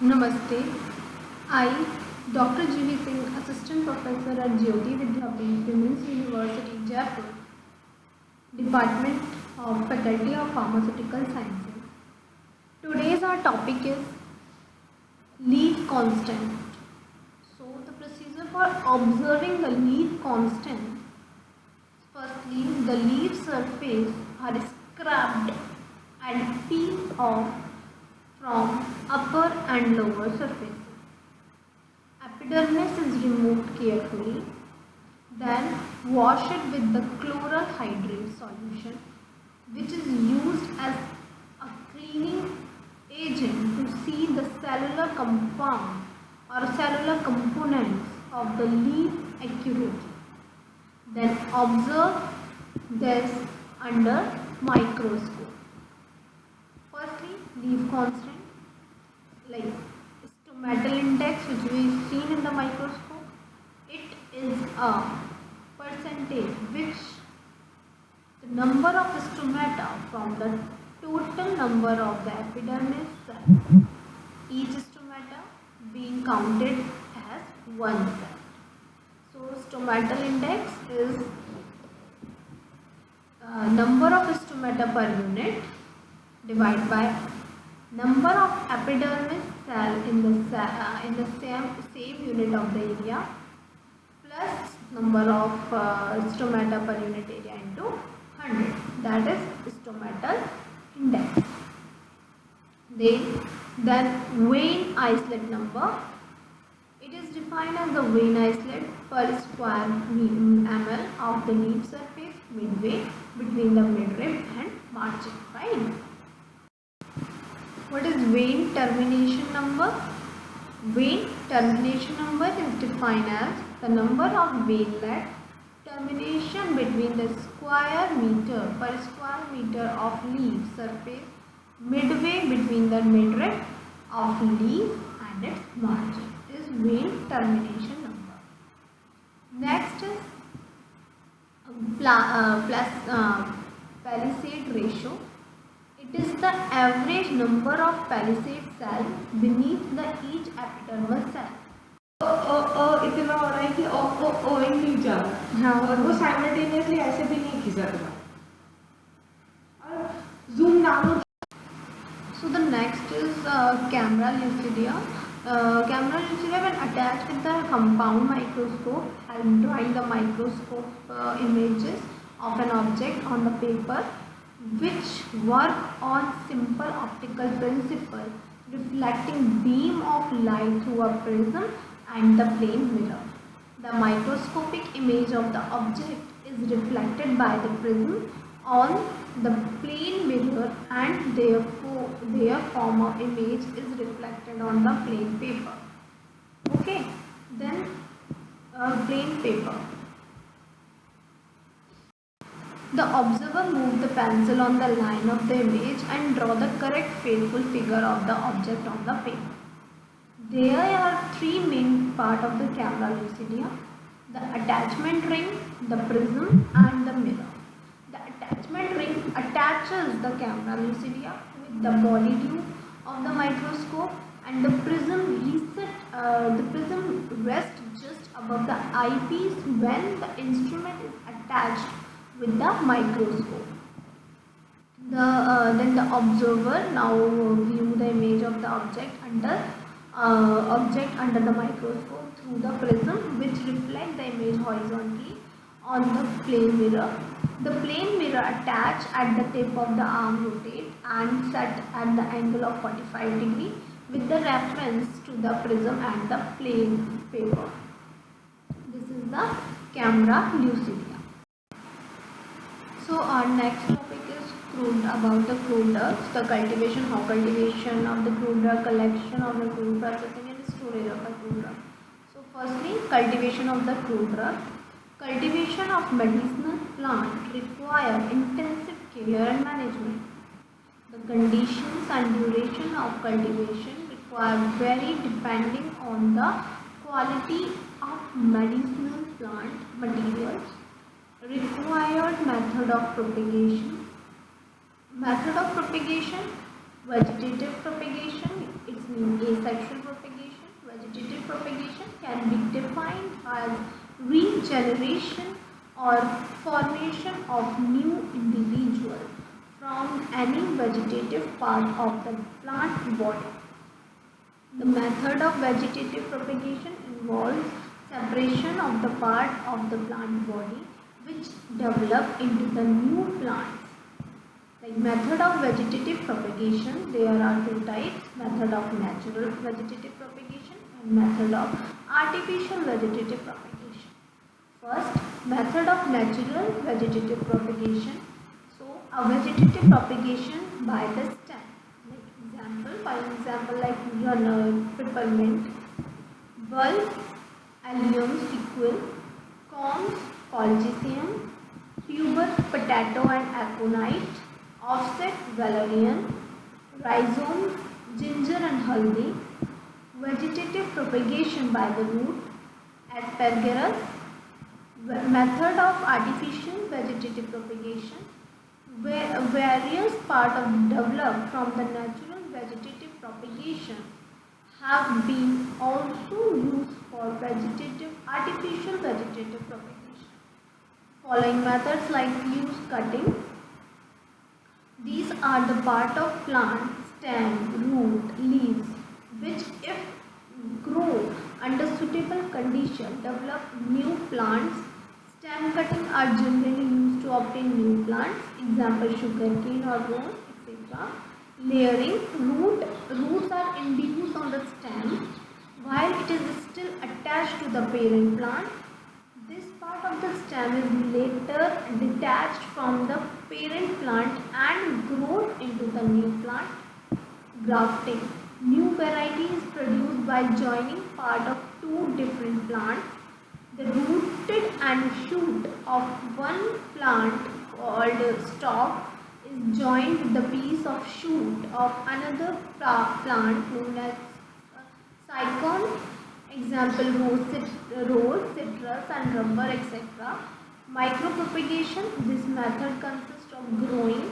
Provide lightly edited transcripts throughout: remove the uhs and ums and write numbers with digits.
Namaste. I, Dr. G.V. Singh, Assistant Professor at Jyoti Vidyapeeth, Women's University, Jaipur, Department of Faculty of Pharmaceutical Sciences. Today's our topic is leaf constant. So the procedure for observing the leaf constant. Firstly, the leaf surface are scrubbed and peeled off from upper and lower surfaces. Epidermis is removed carefully, then wash it with the chloral hydrate solution, which is used as a cleaning agent to see the cellular compound or cellular components of the leaf accurately. Then observe this under microscope. Firstly, leaf constant like stomatal index, which we seen in the microscope. It is a percentage which the number of stomata from the total number of the epidermis cell, each stomata being counted as one cell. So stomatal index is number of stomata per unit divided by number of epidermis cell in the same unit of the area plus number of stomata per unit area into 100. That is stomatal index. Then vein islet number. It is defined as the vein islet per square ml of the leaf surface midway between the midrib and margin. Right? What is vein termination number? Vein termination number is defined as the number of veinlet termination between the square meter per square meter of leaf surface midway between the midrib of leaf and its margin is vein termination number. Next is palisade ratio. It is the average number of palisade cells beneath the each epidermal cell. इतना हो रहा है कि ओ नहीं जा रहा हाँ. और वो साइमल्टेनियसली ऐसे भी नहीं खिंचा रहा और zoom down. So the next is camera lucidia. Camera lucidia when attached with the compound microscope help drawing the microscope images of an object on the paper, which work on simple optical principle reflecting beam of light through a prism and the plane mirror. The microscopic image of the object is reflected by the prism on the plane mirror and therefore their former image is reflected on the plane paper. Okay, then plane paper. The observer moves the pencil on the line of the image and draw the correct faithful figure of the object on the paper. There are three main parts of the camera lucidia: the attachment ring, the prism and the mirror. The attachment ring attaches the camera lucidia with the body tube of the microscope, and the prism rests just above the eyepiece when the instrument is attached with the microscope. Then the observer now view the image of the object under the microscope through the prism, which reflect the image horizontally on the plane mirror. The plane mirror attached at the tip of the arm rotate and set at the angle of 45 degree with the reference to the prism and the plane paper. This is the camera lucidia. So our next topic is about the crude drugs, the cultivation of the crude drug, collection of the crude, processing and storage of the crude drug. So firstly, cultivation of the crude drug. Cultivation of medicinal plant require intensive care and management. The conditions and duration of cultivation require vary depending on the quality of medicinal plant materials, required method of propagation. Method of propagation: vegetative propagation, its mean asexual propagation. Vegetative propagation can be defined as regeneration or formation of new individual from any vegetative part of the plant body. The method of vegetative propagation involves separation of the part of the plant body which develop into the new plants. Like method of vegetative propagation, there are two types: method of natural vegetative propagation and method of artificial vegetative propagation. First, method of natural vegetative propagation. So, a vegetative propagation by the stem. For example, like runner, peppermint, bulb, allium sequel, corms, colchicum, tuber, potato and aconite, offset, valerian, rhizomes, ginger and haldi, vegetative propagation by the root, asparagus, method of artificial vegetative propagation, where various parts developed from the natural vegetative propagation have been also used for artificial vegetative propagation. Following methods like leaf cutting. These are the part of plant, stem, root, leaves, which if grow under suitable condition develop new plants. Stem cutting are generally used to obtain new plants, example sugarcane or rose, etc. Layering, roots are introduced on the stem while it is still attached to the parent plant. This part of the stem is later detached from the parent plant and grown into the new plant. Grafting. New variety is produced by joining part of two different plants. The rooted and shoot of one plant called stalk is joined with the piece of shoot of another plant known as cycon. Example rose, citrus and rubber, etc. Micropropagation. This method consists of growing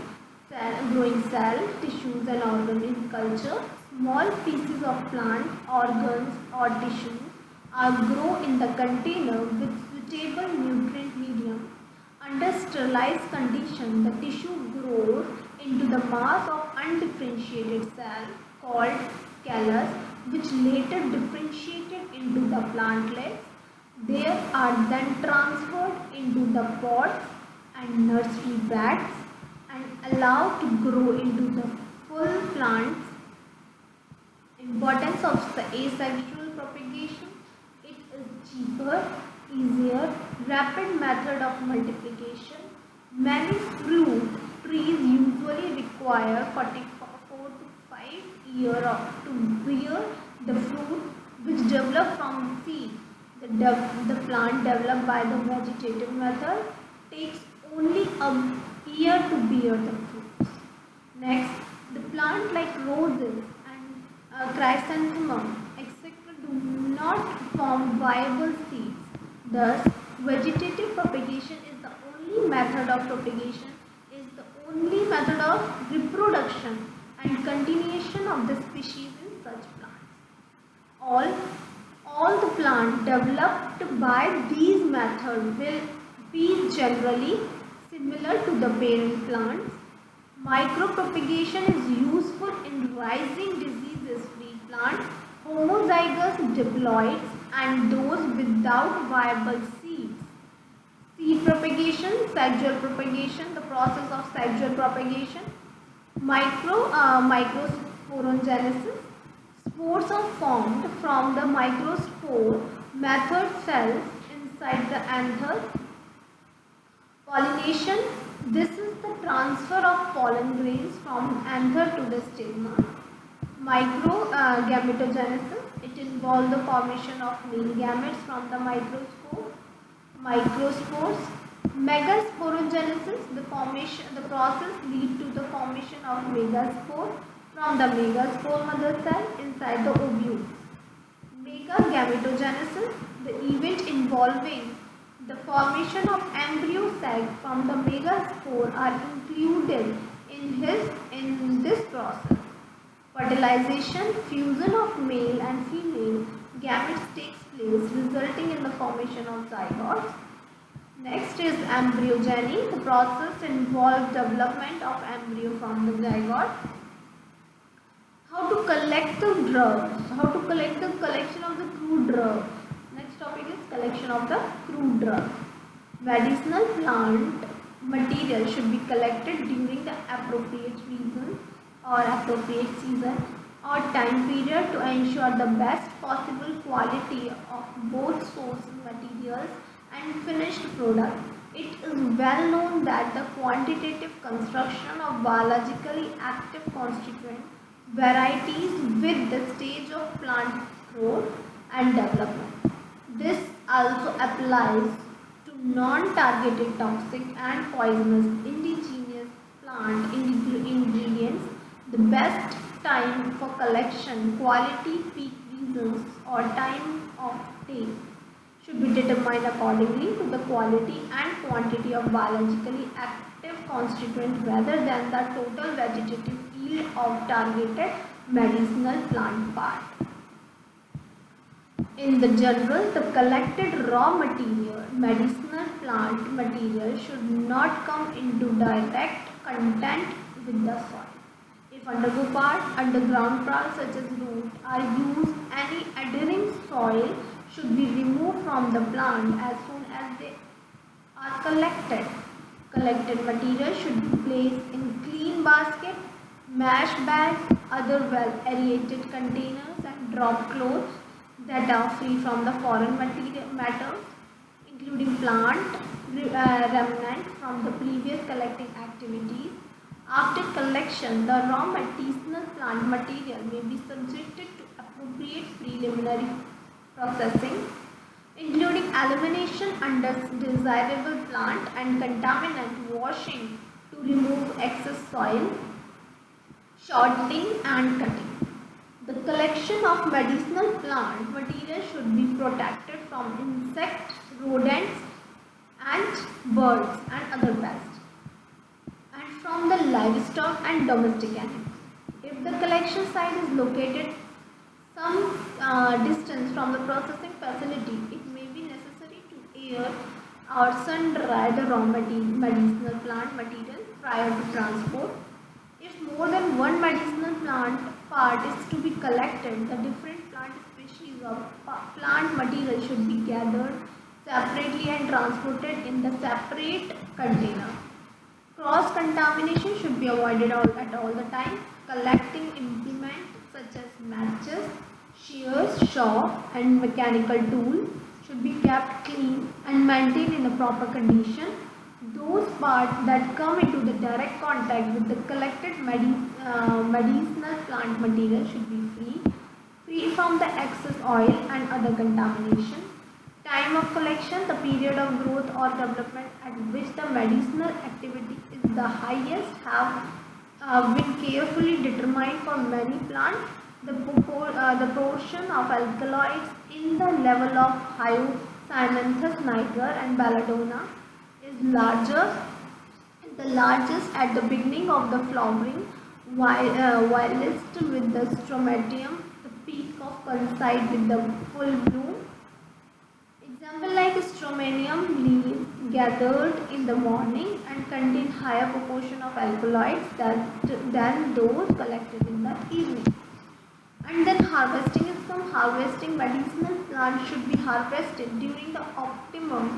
cell, tissues and organs in culture. Small pieces of plant, organs or tissues are grown in the container with suitable nutrient medium. Under sterilized condition, the tissue grows into the mass of undifferentiated cell called callus, which later differentiated into the plantlet. They are then transferred into the pots and nursery beds and allowed to grow into the full plants. Importance of the asexual propagation. It is cheaper, easier, rapid method of multiplication. Many fruit trees usually require 44 to 5 years to bear the fruit which develop from seed. The plant developed by the vegetative method takes only a year to bear the fruits. Next, the plant like roses and chrysanthemum, etc. do not form viable seeds. Thus, vegetative propagation is the only method of propagation, is the only method of reproduction and continuation of the species in such plants. All the plants developed by these methods will be generally similar to the parent plants. Micropropagation is useful in rising diseases-free plants, homozygous diploids and those without viable seeds. Seed propagation, sexual propagation, the process of sexual propagation. Microsporogenesis. Spores are formed from the microspore method cells inside the anther. Pollination. This is the transfer of pollen grains from anther to the stigma. Microgametogenesis. It involves the formation of male gametes from the microspores. Megasporogenesis. The process leads to the formation of megaspore from the megaspore mother cell inside the ovules. Megagametogenesis. The event involving the formation of embryo sac from the megaspore are included in this process. Fertilization, fusion of male and female gametes takes place, resulting in the formation of zygotes. Next is embryogeny. The process involves development of embryo from the zygote. How to collect the drugs. How to collect the collection of the crude drug. Next topic is collection of the crude drug. Medicinal plant material should be collected during the appropriate season or time period to ensure the best possible quality of both source materials and finished product. It is well known that the quantitative construction of biologically active constituent varieties with the stage of plant growth and development. This also applies to non-targeted toxic and poisonous indigenous plant ingredients. The best time for collection, quality, peak reasons or time of day should be determined accordingly to the quality and quantity of biologically active constituent rather than the total vegetative yield of targeted medicinal plant part. In the general, the collected raw material, medicinal plant material should not come into direct contact with the soil. If underground parts such as root are used, any adhering soil should be removed from the plant as soon as they are collected. Collected material should be placed in clean basket, mesh bags, other well aerated containers and drop cloths that are free from the foreign matter, including plant remnant from the previous collecting activities. After collection, the raw medicinal plant material may be subjected to appropriate preliminary processing, including elimination under desirable plant and contaminant washing to remove excess soil, shortening and cutting. The collection of medicinal plant material should be protected from insects, rodents, and birds and other pests, and from the livestock and domestic animals. If the collection site is located some distance from the processing facility, it may be necessary to air or sun dry the raw medicinal plant material prior to transport. If more than one medicinal plant part is to be collected, the different plant species of plant material should be gathered separately and transported in the separate container. Cross contamination should be avoided at all the time. Collecting implements such as matches, shears, saw and mechanical tool should be kept clean and maintained in a proper condition. Those parts that come into the direct contact with the collected medicinal plant material should be free from the excess oil and other contamination. Time of collection, the period of growth or development at which the medicinal activity is the highest, have been carefully determined for many plants. The portion of alkaloids in the level of Hyoscyanthus niger and belladonna is the largest at the beginning of the flowering, whilst with the stromatodium, the peak of coincide with the full bloom. Example like stromatodium leaves gathered in the morning and contain higher proportion of alkaloids than those collected in the evening. And then harvesting is some harvesting. Medicinal plants should be harvested during the optimal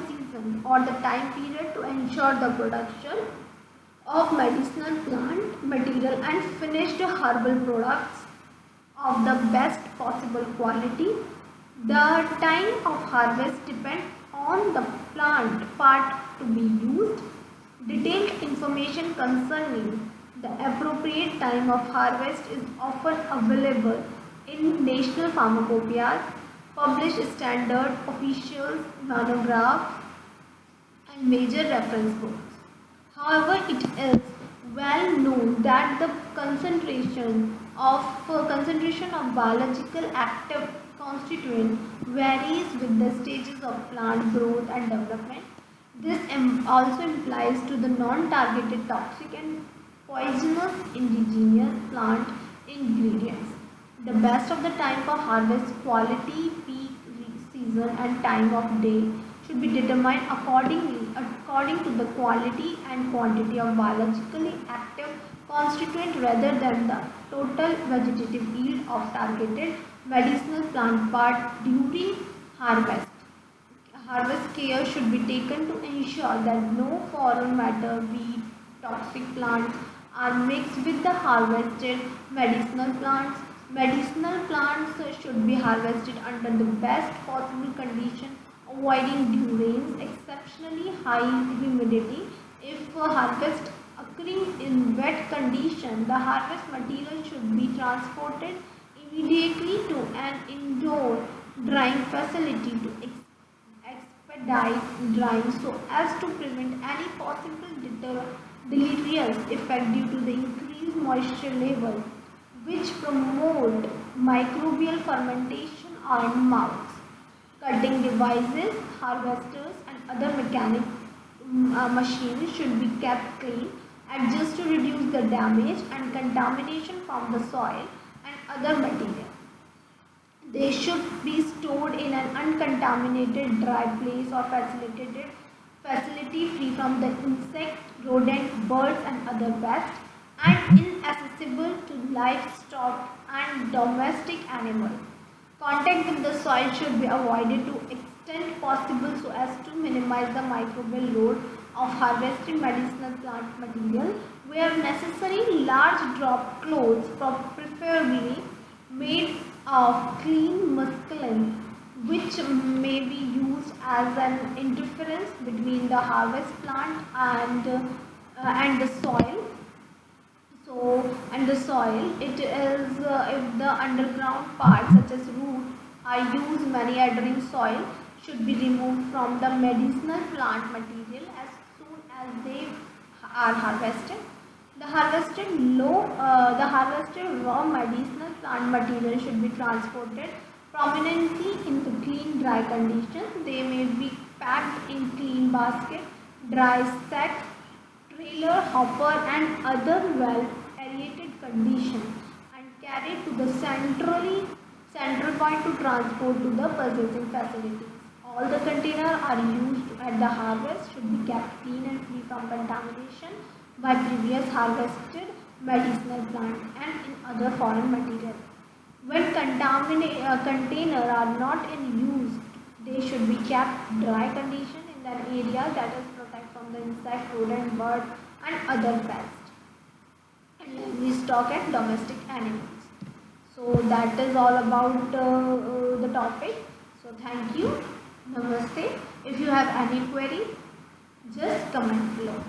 season or the time period to ensure the production of medicinal plant material and finished herbal products of the best possible quality. The time of harvest depends on the plant part to be used. Detailed information concerning the appropriate time of harvest is often available in national pharmacopoeias, published standard officials, monographs, and major reference books. However, it is well known that the concentration of biological active constituent varies with the stages of plant growth and development. This also implies to the non-targeted toxic and poisonous indigenous plant ingredients. The best of the time for harvest, quality, peak season and time of day should be determined according to the quality and quantity of biologically active constituent rather than the total vegetative yield of targeted medicinal plant part during harvest. Harvest care should be taken to ensure that no foreign matter, weed, toxic plants are mixed with the harvested medicinal plants. Medicinal plants should be harvested under the best possible condition, avoiding durations, exceptionally high humidity. If harvest occurring in wet condition, the harvest material should be transported immediately to an indoor drying facility to expedite drying so as to prevent any possible deleterious effect due to the increased moisture level which promote microbial fermentation on mouths. Cutting devices, harvesters and other mechanic machines should be kept clean and just to reduce the damage and contamination from the soil and other material. They should be stored in an uncontaminated dry place or facility free from the insect, rodent, birds and other pests and inaccessible to livestock and domestic animals. Contact with the soil should be avoided to extent possible so as to minimize the microbial load of harvested medicinal plant material. Where necessary, large drop cloths, preferably made of clean muslin, which may be used as an interference between the harvest plant and the soil. And the soil, it is if the underground parts such as root are used, many adhering soil should be removed from the medicinal plant material as soon as they are harvested. The harvested raw medicinal plant material should be transported prominently into clean dry conditions. They may be packed in clean basket, dry sacks, trailer, hopper and other well aerated conditions and carried to the central point to transport to the processing facilities. All the containers are used at the harvest should be kept clean and free from contamination by previous harvested medicinal plant and in other foreign material. When containers are not in use, they should be kept dry condition in an area that is protected from the insect, rodent, bird and other pests. And we stock and domestic animals. So that is all about the topic. So thank you. Namaste. If you have any query, just comment below.